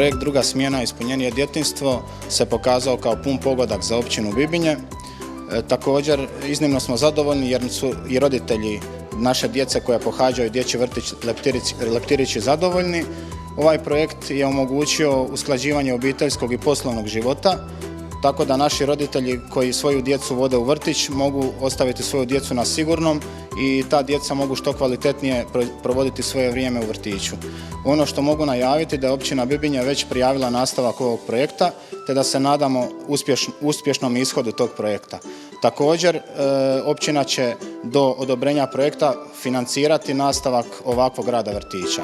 projekt Druga smjena ispunjenije djetinjstvo se pokazao kao pun pogodak za općinu Bibinje. Također, iznimno smo zadovoljni jer su i roditelji naše djece koja pohađaju dječji vrtić Leptirići zadovoljni. Ovaj projekt je omogućio usklađivanje obiteljskog i poslovnog života, tako da naši roditelji koji svoju djecu vode u vrtić mogu ostaviti svoju djecu na sigurnom i ta djeca mogu što kvalitetnije provoditi svoje vrijeme u vrtiću. Ono što mogu najaviti da je općina Bibinje već prijavila nastavak ovog projekta, te da se nadamo uspješnom ishodu tog projekta. Također, općina će do odobrenja projekta financirati nastavak ovakvog rada vrtića.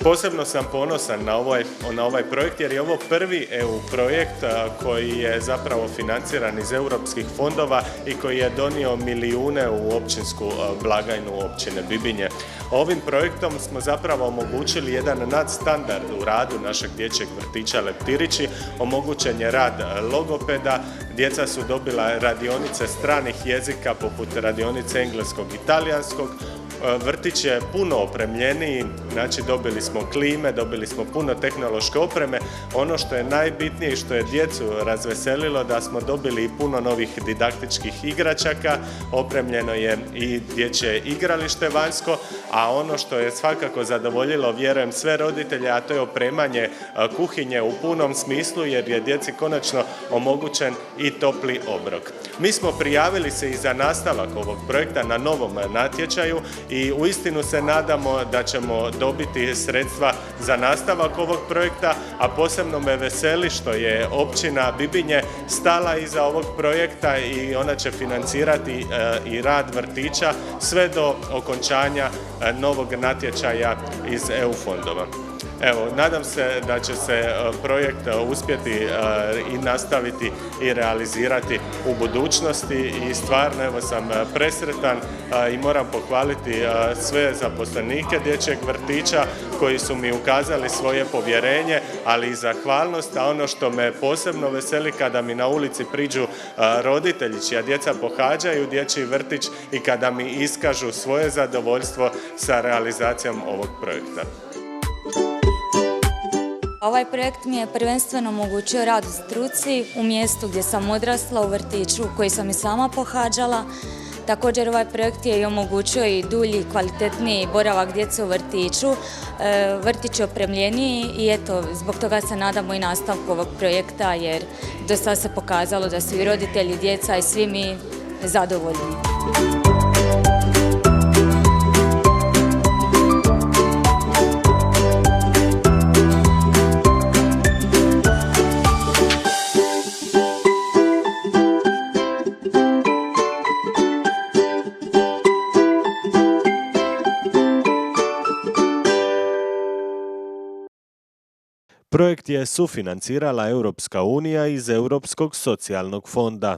Posebno sam ponosan na ovaj projekt jer je ovo prvi EU projekt koji je zapravo financiran iz europskih fondova i koji je donio milijune u općinsku blagajnu općine Bibinje. Ovim projektom smo zapravo omogućili jedan nadstandard u radu našeg dječjeg vrtića Leptirići, omogućen je rad logopeda, djeca su dobila radionice stranih jezika poput radionice engleskog i talijanskog. Vrtić je puno opremljeniji, znači dobili smo klime, dobili smo puno tehnološke opreme. Ono što je najbitnije i što je djecu razveselilo da smo dobili i puno novih didaktičkih igračaka, opremljeno je i dječje igralište vanjsko, a ono što je svakako zadovoljilo, vjerujem, sve roditelje, a to je opremanje kuhinje u punom smislu jer je djeci konačno omogućen i topli obrok. Mi smo prijavili se i za nastavak ovog projekta na novom natječaju i uistinu se nadamo da ćemo dobiti sredstva za nastavak ovog projekta, a posebno me veseli što je općina Bibinje stala iza ovog projekta i ona će financirati i rad vrtića sve do okončanja novog natječaja iz EU fondova. Evo, nadam se da će se projekt uspjeti i nastaviti i realizirati u budućnosti i stvarno evo sam presretan i moram pohvaliti sve zaposlenike dječjeg vrtića koji su mi ukazali svoje povjerenje, ali i zahvalnost, a ono što me posebno veseli kada mi na ulici priđu roditelji čija djeca pohađaju dječji vrtić i kada mi iskažu svoje zadovoljstvo sa realizacijom ovog projekta. Ovaj projekt mi je prvenstveno omogućio rad u struci u mjestu gdje sam odrasla, u vrtiću koji sam i sama pohađala. Također ovaj projekt je i omogućio i dulji i kvalitetniji boravak djece u vrtiću. Vrtić je opremljeniji i eto, zbog toga se nadamo i nastavku ovog projekta jer do sada se pokazalo da su i roditelji, djeca i svi mi zadovoljni. Projekt je sufinancirala Europska unija iz Europskog socijalnog fonda.